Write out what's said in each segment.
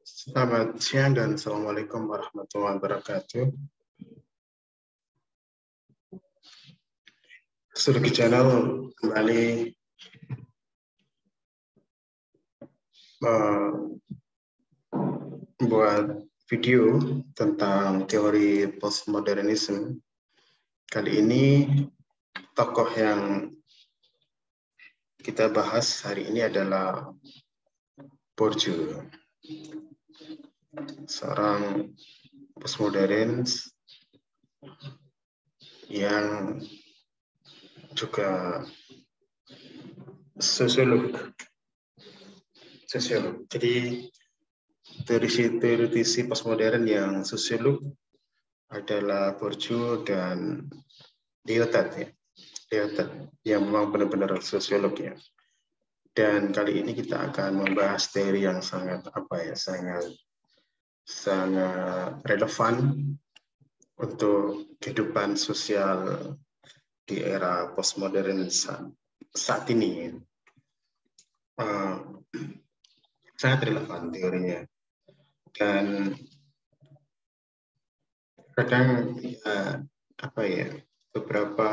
Selamat siang dan Assalamualaikum warahmatullahi wabarakatuh. Surgi Channel kembali membuat video tentang teori postmodernisme. Kali ini tokoh yang kita bahas hari ini adalah Bourdieu, seorang postmodernis yang juga sosiolog. Jadi teoritisi postmodern yang sosiolog adalah Bourdieu dan Lyotard, ya. Lyotard yang memang benar-benar sosiolog, ya. Dan kali ini kita akan membahas teori yang sangat relevan untuk kehidupan sosial di era postmodern saat ini. Sangat relevan teorinya. Dan kadang beberapa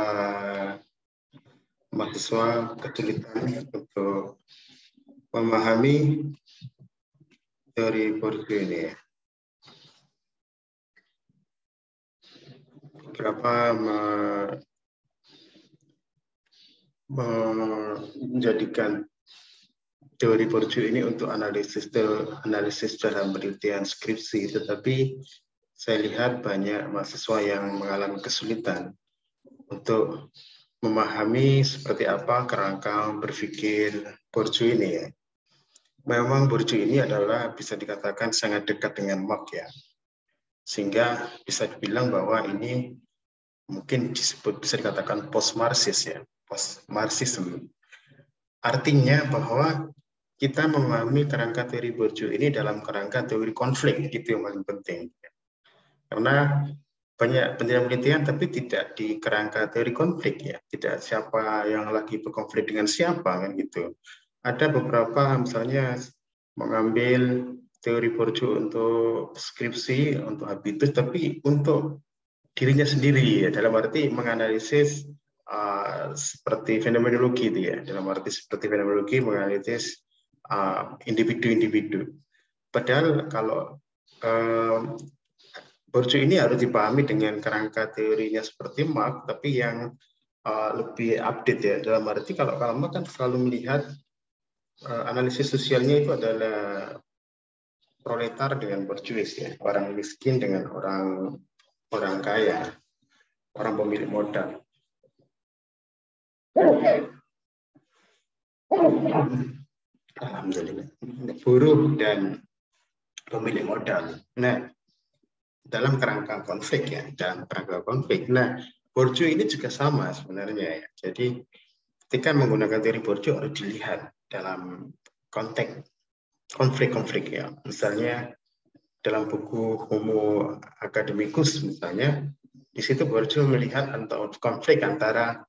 mahasiswa kesulitan untuk memahami teori Bourdieu ini, ya. Beberapa menjadikan teori Bourdieu ini untuk analisis dalam penelitian skripsi, tetapi saya lihat banyak mahasiswa yang mengalami kesulitan untuk memahami seperti apa kerangka berpikir Bourdieu ini, ya. Memang Bourdieu ini adalah bisa dikatakan sangat dekat dengan Marx, ya. Sehingga bisa dibilang bahwa ini mungkin bisa dikatakan post-Marxis, ya. Post-Marxism. Artinya bahwa kita memahami kerangka teori Bourdieu ini dalam kerangka teori konflik, itu yang paling penting. Karena banyak penelitian tapi tidak di kerangka teori konflik, ya. Tidak siapa yang lagi berkonflik dengan siapa, kan gitu. Ada beberapa misalnya mengambil teori Bourdieu untuk skripsi, untuk habitus, tapi untuk dirinya sendiri, ya. Dalam arti menganalisis seperti fenomenologi, itu, ya. Dalam arti seperti fenomenologi menganalisis individu-individu. Padahal kalau Bourdieu ini harus dipahami dengan kerangka teorinya seperti Marx, tapi yang lebih update, ya. Dalam arti kalau Marx kan selalu melihat analisis sosialnya itu adalah proletar dengan borjuis, ya. Orang miskin dengan orang kaya, orang pemilik modal. Alhamdulillah. Buruh dan pemilik modal. Nah, dalam kerangka konflik, ya, dalam kerangka konflik. Nah, Bourdieu ini juga sama sebenarnya, ya. Jadi ketika menggunakan teori Bourdieu harus dilihat dalam konteks konflik-konflik, ya. Misalnya dalam buku Homo Academicus misalnya, di situ Bourdieu melihat atau konflik antara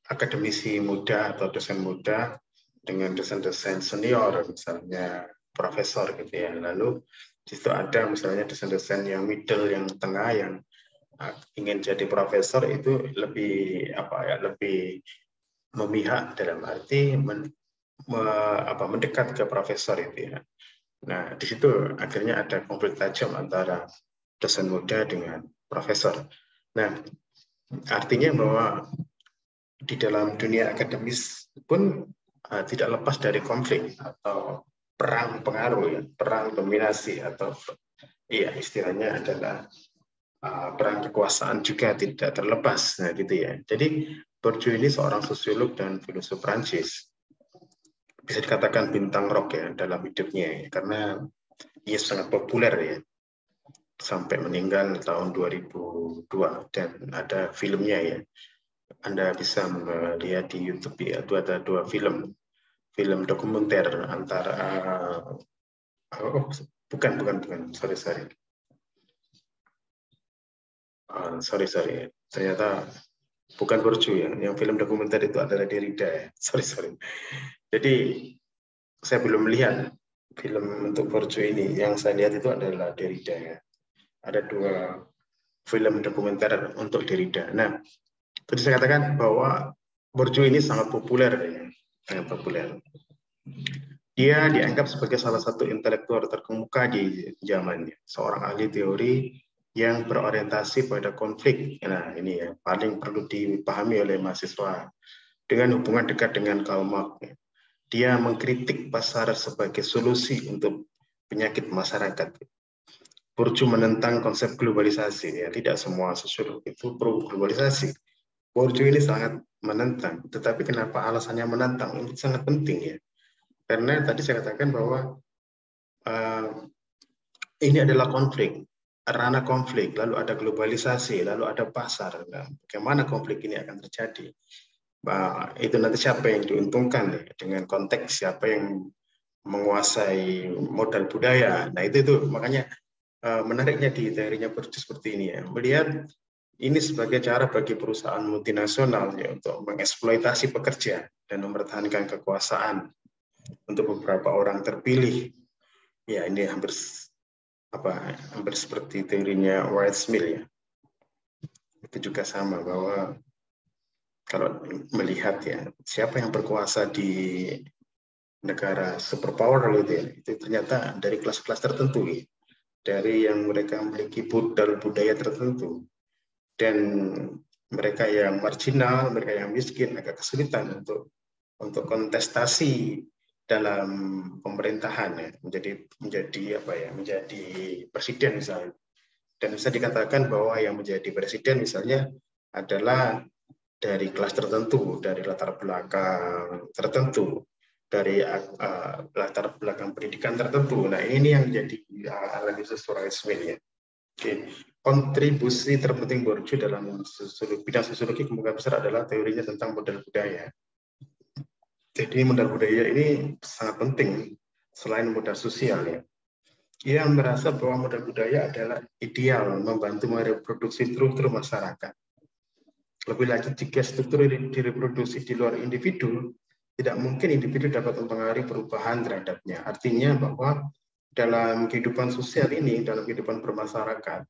akademisi muda atau dosen muda dengan dosen-dosen senior, misalnya profesor, gitu, ya. Lalu di situ ada misalnya dosen-dosen yang middle, yang tengah, yang ingin jadi profesor itu lebih lebih memihak dalam arti mendekat ke profesor, itu, ya. Nah, di situ akhirnya ada konflik tajam antara dosen muda dengan profesor. Nah, artinya bahwa di dalam dunia akademis pun tidak lepas dari konflik atau perang pengaruh, ya, perang dominasi, atau iya istilahnya adalah perang kekuasaan juga tidak terlepas. Nah, gitu, ya. Jadi Bourdieu ini seorang sosiolog dan filosof Prancis, bisa dikatakan bintang rock, ya, dalam hidupnya, ya, karena ia sangat populer, ya, sampai meninggal tahun 2002 dan ada filmnya, ya. Anda bisa melihat di YouTube, ya, itu ada dua film dokumenter antara sorry, ternyata bukan Bourdieu ya. Yang film dokumenter itu adalah Derrida ya. Sorry. Jadi saya belum melihat film untuk Bourdieu ini. Yang saya lihat itu adalah Derrida ya. Ada 2 film dokumenter untuk Derrida. Nah, tadi saya katakan bahwa Bourdieu ini sangat populer ya. Sangat populer. Dia dianggap sebagai salah satu intelektual terkemuka di zamannya, seorang ahli teori yang berorientasi pada konflik. Nah, ini ya paling perlu dipahami oleh mahasiswa dengan hubungan dekat dengan Karl Marx. Dia mengkritik pasar sebagai solusi untuk penyakit masyarakat. Bourdieu menentang konsep globalisasi. Ya, tidak semua sosiolog itu pro globalisasi. Bourdieu ini sangat menentang. Tetapi kenapa alasannya menentang? Ini sangat penting ya. Karena tadi saya katakan bahwa ini adalah konflik, ranah konflik, lalu ada globalisasi, lalu ada pasar. Nah, bagaimana konflik ini akan terjadi? Nah, itu nanti siapa yang diuntungkan ya, dengan konteks siapa yang menguasai modal budaya. Nah, itu makanya menariknya di teorinya Bourdieu seperti ini ya. Melihat ini sebagai cara bagi perusahaan multinasional ya, untuk mengeksploitasi pekerja dan mempertahankan kekuasaan untuk beberapa orang terpilih. Ya, ini hampir seperti teorinya Wright Smith ya. Itu juga sama bahwa kalau melihat ya siapa yang berkuasa di negara superpower itu ternyata dari kelas-kelas tertentu ya. Dari yang mereka memiliki budaya tertentu, dan mereka yang marginal, mereka yang miskin agak kesulitan untuk kontestasi dalam pemerintahan ya, menjadi presiden misalnya. Dan bisa dikatakan bahwa yang menjadi presiden misalnya adalah dari kelas tertentu, dari latar belakang tertentu, dari latar belakang pendidikan tertentu. Nah, ini yang menjadi analisis Wright Smith ya. Oke. Kontribusi terpenting Bourdieu dalam bidang sosiologi kemungkinan besar adalah teorinya tentang modal budaya. Jadi modal budaya ini sangat penting selain modal sosial ya. Ia merasa bahwa modal budaya adalah ideal membantu mereproduksi struktur masyarakat. Lebih lanjut, jika struktur direproduksi di luar individu, tidak mungkin individu dapat mempengaruhi perubahan terhadapnya. Artinya bahwa dalam kehidupan sosial ini, dalam kehidupan bermasyarakat,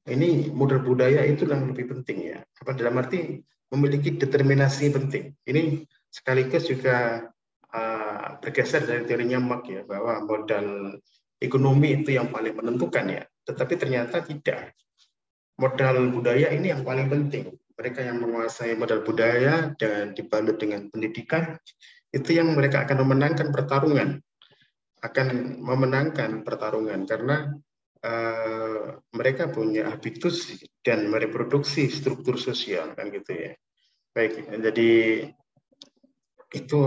ini modal budaya itu yang lebih penting ya. Dalam arti memiliki determinasi penting. Ini sekaligus juga bergeser dari teorinya Marx ya, bahwa modal ekonomi itu yang paling menentukan ya. Tetapi ternyata tidak. Modal budaya ini yang paling penting. Mereka yang menguasai modal budaya dan dibalut dengan pendidikan, itu yang mereka akan memenangkan pertarungan. Karena mereka punya habitus dan mereproduksi struktur sosial kan gitu ya. Baik, jadi itu.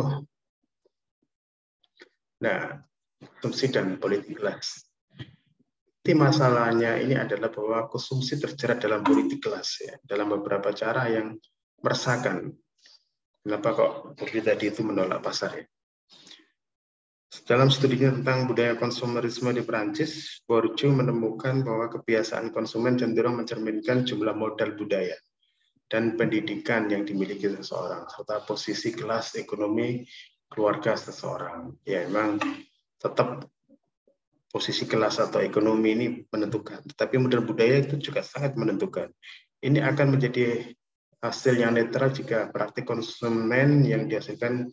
Nah, konsumsi dan politik kelas. Masalahnya ini adalah bahwa konsumsi terjerat dalam politik kelas ya, dalam beberapa cara yang meresahkan. Kenapa kok Bourdieu tadi itu menolak pasar ya? Dalam studinya tentang budaya konsumerisme di Prancis, Bourdieu menemukan bahwa kebiasaan konsumen cenderung mencerminkan jumlah modal budaya dan pendidikan yang dimiliki seseorang, serta posisi kelas ekonomi keluarga seseorang. Ya, memang tetap posisi kelas atau ekonomi ini menentukan, tetapi modal budaya itu juga sangat menentukan. Ini akan menjadi hasil yang netral jika praktik konsumen yang dihasilkan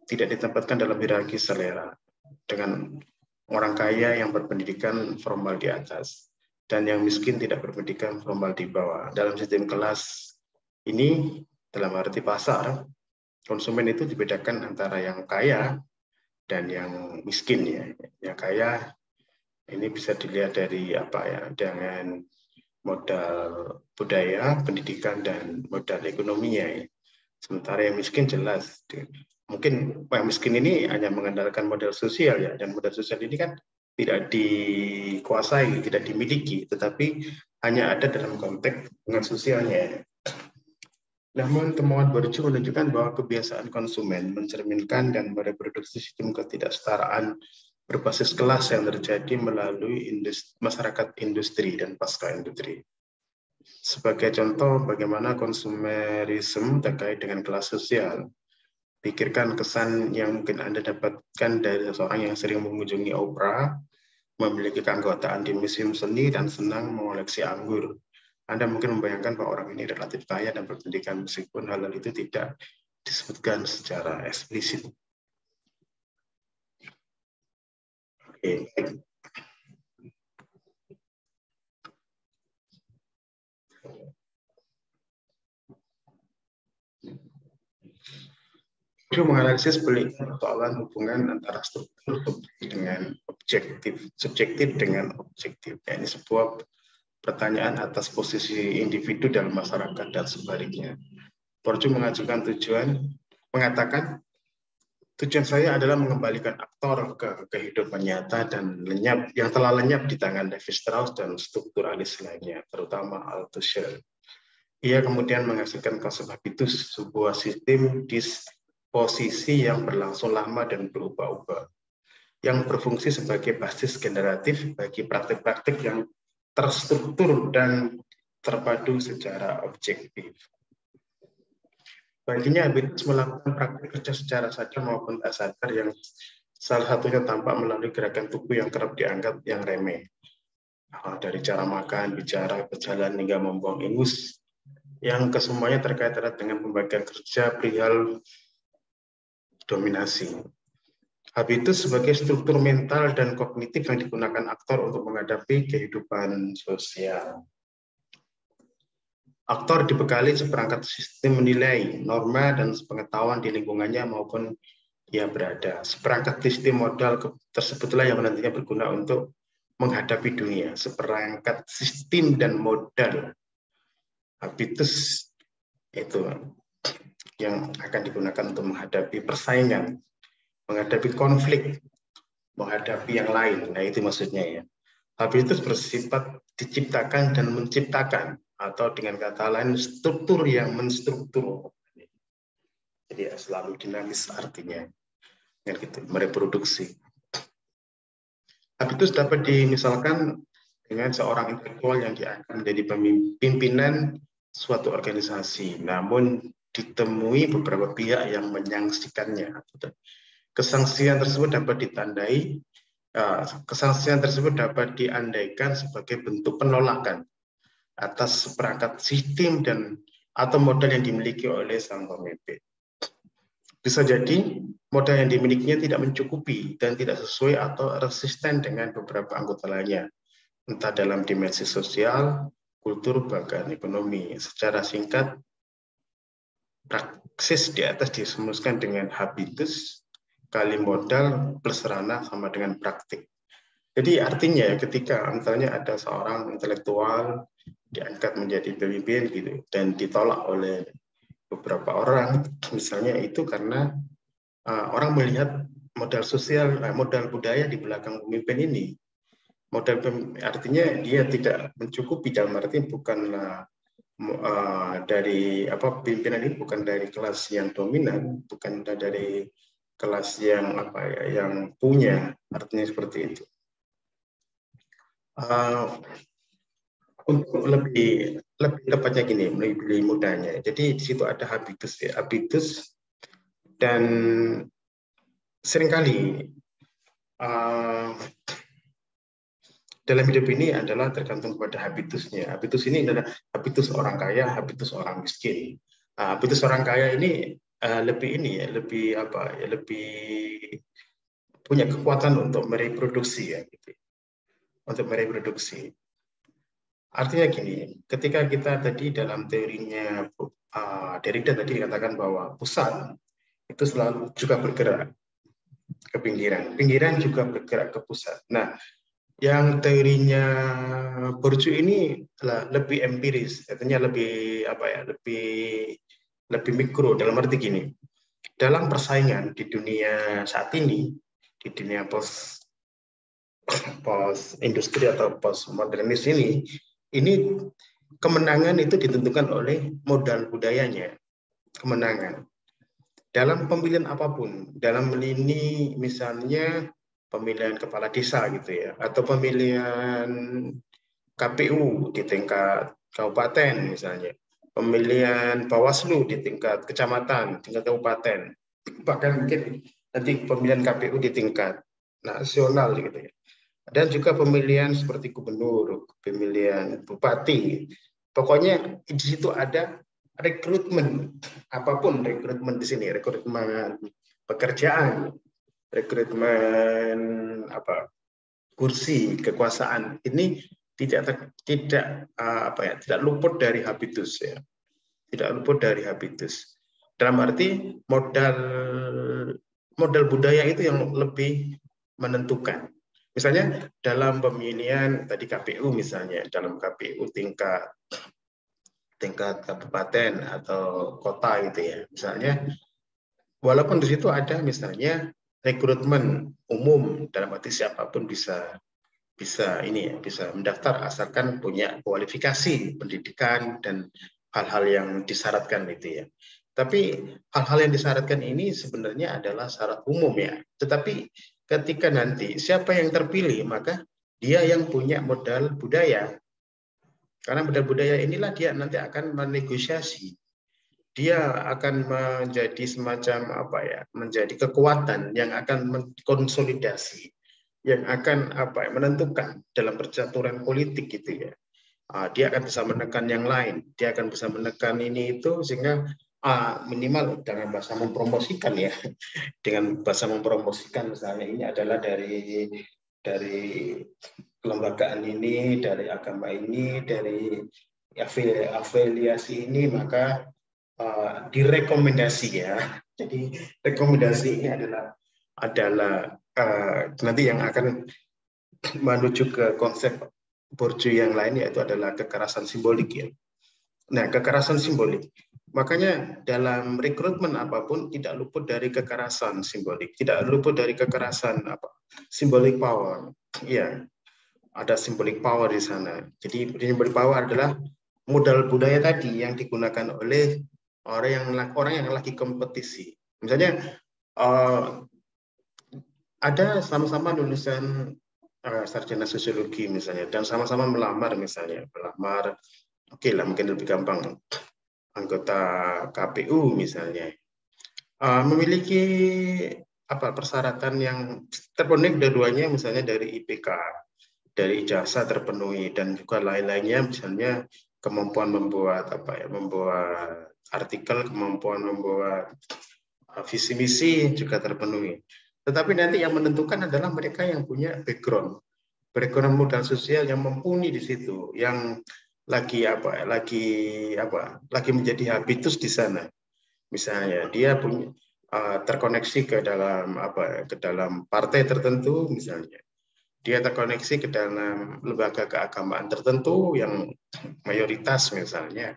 tidak ditempatkan dalam hierarki selera, dengan orang kaya yang berpendidikan formal di atas dan yang miskin tidak berpendidikan formal di bawah. Dalam sistem kelas ini, dalam arti pasar, konsumen itu dibedakan antara yang kaya dan yang miskin ya. Yang kaya ini bisa dilihat dari dengan modal budaya, pendidikan, dan modal ekonominya. Sementara yang miskin jelas, mungkin yang miskin ini hanya mengandalkan modal sosial ya, dan modal sosial ini kan tidak dikuasai, tidak dimiliki, tetapi hanya ada dalam konteks dengan sosialnya. Namun temuan Bourdieu menunjukkan bahwa kebiasaan konsumen mencerminkan dan mereproduksi sistem ketidaksetaraan berbasis kelas yang terjadi melalui masyarakat industri dan pasca industri. Sebagai contoh, bagaimana konsumerisme terkait dengan kelas sosial. Pikirkan kesan yang mungkin Anda dapatkan dari seseorang yang sering mengunjungi opera, memiliki keanggotaan di museum seni, dan senang mengoleksi anggur. Anda mungkin membayangkan bahwa orang ini relatif kaya dan berpendidikan meskipun hal itu tidak disebutkan secara eksplisit. Oke, baik. Itu menganalisis persoalan hubungan antara struktur dengan subjektif dengan objektif. Ini sebuah pertanyaan atas posisi individu dalam masyarakat dan sebaliknya. Bourdieu mengatakan tujuan saya adalah mengembalikan aktor ke kehidupan nyata dan lenyap yang telah lenyap di tangan Levi Strauss dan strukturalis lainnya, terutama Althusser. Ia kemudian menghasilkan konsep habitus, sebuah sistem disposisi yang berlangsung lama dan berubah-ubah, yang berfungsi sebagai basis generatif bagi praktik-praktik yang terstruktur dan terpadu secara objektif. Baginya, habitus melakukan praktik kerja secara sadar maupun tak sadar yang salah satunya tampak melalui gerakan tubuh yang kerap dianggap yang remeh. Dari cara makan, bicara, berjalan, hingga membuang ingus, yang kesemuanya terkait erat dengan pembagian kerja perihal dominasi. Habitus sebagai struktur mental dan kognitif yang digunakan aktor untuk menghadapi kehidupan sosial. Aktor dibekali seperangkat sistem menilai norma dan pengetahuan di lingkungannya maupun ia berada. Seperangkat sistem modal tersebutlah yang nantinya berguna untuk menghadapi dunia. Seperangkat sistem dan modal habitus itu yang akan digunakan untuk menghadapi persaingan, menghadapi konflik, menghadapi yang lain. Nah, itu maksudnya ya. Habitus bersifat diciptakan dan menciptakan, atau dengan kata lain struktur yang menstruktur. Jadi selalu dinamis artinya. Yang gitu, mereproduksi. Habitus dapat dimisalkan dengan seorang intelektual yang dianggap menjadi pimpinan suatu organisasi, namun ditemui beberapa pihak yang menyangsikannya. Kesangsian tersebut dapat ditandai, kesangsian tersebut dapat diandaikan sebagai bentuk penolakan atas seperangkat sistem dan atau modal yang dimiliki oleh sang pemimpin. Bisa jadi modal yang dimilikinya tidak mencukupi dan tidak sesuai atau resisten dengan beberapa anggota lainnya, entah dalam dimensi sosial, kultur, bahkan ekonomi. Secara singkat, praksis di atas disemuskan dengan habitus kali modal plus ranah sama dengan praktik. Jadi artinya ketika misalnya ada seorang intelektual diangkat menjadi pemimpin gitu dan ditolak oleh beberapa orang, misalnya itu karena orang melihat modal sosial, modal budaya di belakang pemimpin ini. Modal artinya dia tidak mencukupi, dalam arti bukanlah dari pimpinan ini bukan dari kelas yang dominan, bukan dari kelas yang yang punya, artinya seperti itu. Untuk lebih tepatnya gini, lebih mudahnya. Jadi di situ ada habitus ya, habitus, dan seringkali dalam hidup ini adalah tergantung pada habitusnya. Habitus ini adalah habitus orang kaya, habitus orang miskin. Habitus orang kaya ini lebih punya kekuatan untuk mereproduksi ya, gitu. Untuk mereproduksi. Artinya gini, ketika kita tadi dalam teorinya Derrida tadi dikatakan bahwa pusat itu selalu juga bergerak ke pinggiran, pinggiran juga bergerak ke pusat. Nah, yang teorinya Bourdieu ini lebih empiris, artinya lebih lebih mikro, dalam arti gini. Dalam persaingan di dunia saat ini, di dunia post industri atau post modernis ini kemenangan itu ditentukan oleh modal budayanya. Kemenangan dalam pemilihan apapun, dalam lini misalnya pemilihan kepala desa gitu ya, atau pemilihan KPU di tingkat kabupaten misalnya, pemilihan Bawaslu di tingkat kecamatan, tingkat kabupaten, bahkan mungkin nanti pemilihan KPU di tingkat nasional gitu ya. Dan juga pemilihan seperti gubernur, pemilihan bupati. Pokoknya di situ ada rekrutmen, apapun rekrutmen di sini, rekrutmen pekerjaan, rekrutmen apa kursi kekuasaan ini tidak luput dari habitus ya, tidak luput dari habitus. Dalam arti modal budaya itu yang lebih menentukan. Misalnya dalam pemilihan tadi KPU misalnya, dalam KPU tingkat kabupaten atau kota gitu ya, misalnya, walaupun di situ ada misalnya rekrutmen umum, dalam arti siapapun bisa mendaftar asalkan punya kualifikasi pendidikan dan hal-hal yang disyaratkan itu ya. Tapi hal-hal yang disyaratkan ini sebenarnya adalah syarat umum ya. Tetapi ketika nanti siapa yang terpilih, maka dia yang punya modal budaya. Karena modal budaya inilah dia nanti akan menegosiasi. Dia akan menjadi semacam menjadi kekuatan yang akan mengkonsolidasi, yang akan menentukan dalam percaturan politik gitu ya. Dia akan bisa menekan yang lain, dia akan bisa menekan ini itu sehingga minimal dengan bahasa mempromosikan ya, dengan bahasa mempromosikan misalnya ini adalah dari kelembagaan ini, dari agama ini, dari afiliasi ini, maka direkomendasi ya. Jadi rekomendasi ini adalah nanti yang akan menuju ke konsep Bourdieu yang lain, yaitu adalah kekerasan simbolik ya. Nah, kekerasan simbolik. Makanya dalam rekrutmen apapun tidak luput dari kekerasan simbolik, tidak luput dari kekerasan symbolic power. Ya, ada symbolic power di sana. Jadi symbolic power adalah modal budaya tadi yang digunakan oleh orang yang lagi kompetisi. Misalnya ada sama-sama lulusan sarjana sosiologi misalnya, dan sama-sama melamar misalnya, oke lah mungkin lebih gampang, anggota KPU misalnya, memiliki persyaratan yang terpenuhi dua-duanya, misalnya dari IPK, dari ijazah terpenuhi, dan juga lain-lainnya, misalnya kemampuan membuat membuat artikel, kemampuan membuat visi misi juga terpenuhi. Tetapi nanti yang menentukan adalah mereka yang punya background modal sosial yang mumpuni di situ, yang lagi menjadi habitus di sana. Misalnya dia punya terkoneksi ke dalam partai tertentu misalnya. Dia terkoneksi ke dalam lembaga keagamaan tertentu yang mayoritas misalnya.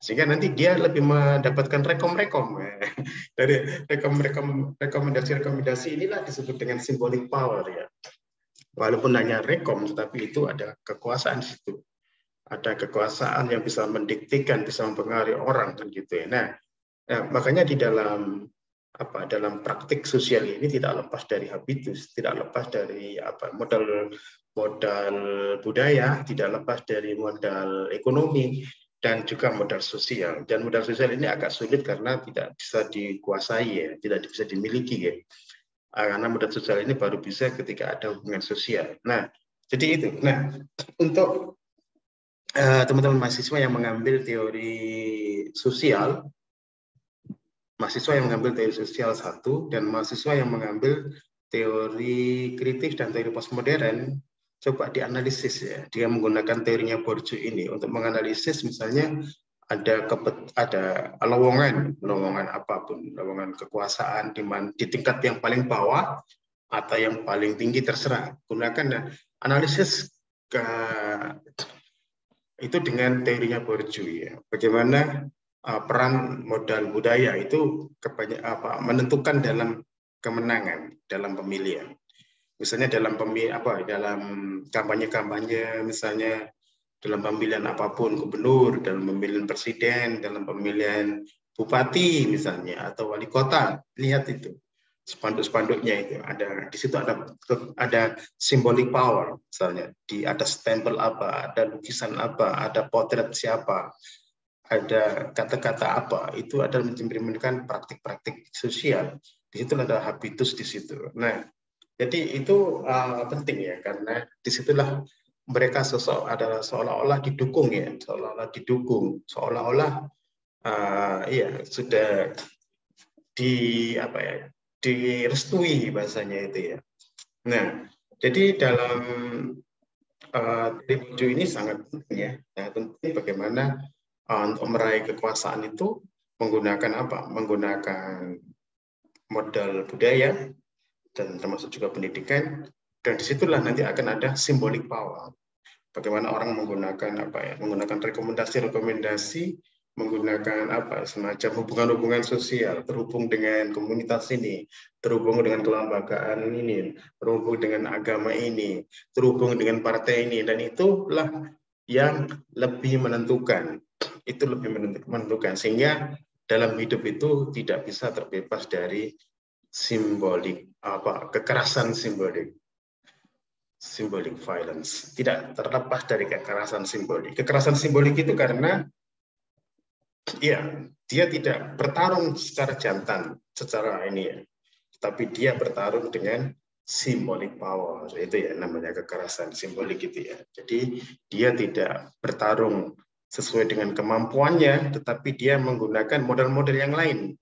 Sehingga nanti dia lebih mendapatkan rekom-rekom. Dari rekomendasi inilah disebut dengan symbolic power ya. Walaupun hanya rekom, tetapi itu ada kekuasaan di situ. Ada kekuasaan yang bisa mendiktikan, bisa mempengaruhi orang kan gitu ya. Nah, makanya di dalam praktik sosial ini tidak lepas dari habitus, tidak lepas dari modal budaya, tidak lepas dari modal ekonomi, dan juga modal sosial. Dan modal sosial ini agak sulit karena tidak bisa dikuasai ya, tidak bisa dimiliki ya. Karena modal sosial ini baru bisa ketika ada hubungan sosial. Nah, jadi itu. Nah, untuk teman-teman mahasiswa yang mengambil teori sosial, mahasiswa yang mengambil teori sosial 1 dan mahasiswa yang mengambil teori kritik dan teori postmodern, coba dianalisis ya. Dia menggunakan teorinya Bourdieu ini untuk menganalisis, misalnya ada lowongan apapun, lowongan kekuasaan di tingkat yang paling bawah atau yang paling tinggi, terserah. Gunakan analisis itu dengan teorinya Bourdieu ya. Bagaimana peran modal budaya itu menentukan dalam kemenangan dalam pemilihan. Misalnya dalam kampanye-kampanye, misalnya dalam pemilihan apapun, gubernur, dalam pemilihan presiden, dalam pemilihan bupati misalnya, atau wali kota, lihat itu. spanduk-spanduknya itu ada, di situ ada symbolic power, misalnya ada stempel apa, ada lukisan apa, ada potret siapa, ada kata-kata apa, itu adalah mencerminkan praktik-praktik sosial. Di situ ada habitus di situ. Nah, jadi itu penting ya, karena disitulah mereka adalah seolah-olah didukung ya, seolah-olah ya sudah direstui bahasanya itu ya. Nah, jadi dalam Tribujo ini sangat penting ya, penting bagaimana untuk meraih kekuasaan itu menggunakan apa? Menggunakan modal budaya dan termasuk juga pendidikan, dan disitulah nanti akan ada symbolic power. Bagaimana orang menggunakan menggunakan rekomendasi, menggunakan semacam hubungan-hubungan sosial, terhubung dengan komunitas ini, terhubung dengan kelembagaan ini, terhubung dengan agama ini, terhubung dengan partai ini, dan itulah yang lebih menentukan. Itu lebih menentukan, sehingga dalam hidup itu tidak bisa terbebas dari simbolik kekerasan simbolik. Symbolic violence, tidak terlepas dari kekerasan simbolik. Kekerasan simbolik itu karena ya dia tidak bertarung secara jantan, secara ini ya, tapi dia bertarung dengan symbolic power, itu ya namanya kekerasan simbolik itu ya. Jadi dia tidak bertarung sesuai dengan kemampuannya, tetapi dia menggunakan model-model yang lain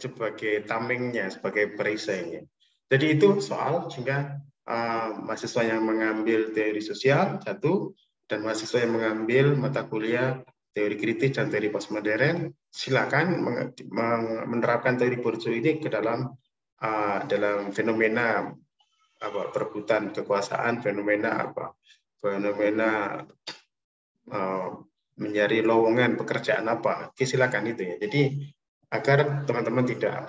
sebagai tamengnya, sebagai perisainya. Jadi itu soal, sehingga mahasiswa yang mengambil teori sosial satu, dan mahasiswa yang mengambil mata kuliah teori kritis dan teori postmodern, silakan menerapkan teori Bourdieu ini ke dalam fenomena perebutan kekuasaan, fenomena mencari lowongan pekerjaan apa. Oke, silakan itu ya. Jadi agar teman-teman tidak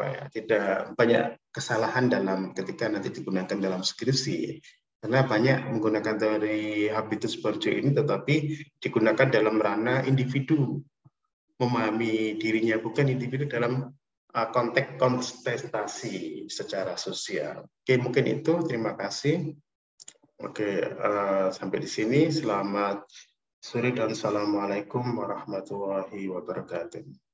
banyak kesalahan ketika nanti digunakan dalam skripsi, karena banyak menggunakan teori habitus Bourdieu ini tetapi digunakan dalam ranah individu memahami dirinya, bukan individu dalam konteks kontestasi secara sosial. Oke, mungkin itu. Terima kasih. Oke, sampai di sini. Selamat sore dan assalamualaikum warahmatullahi wabarakatuh.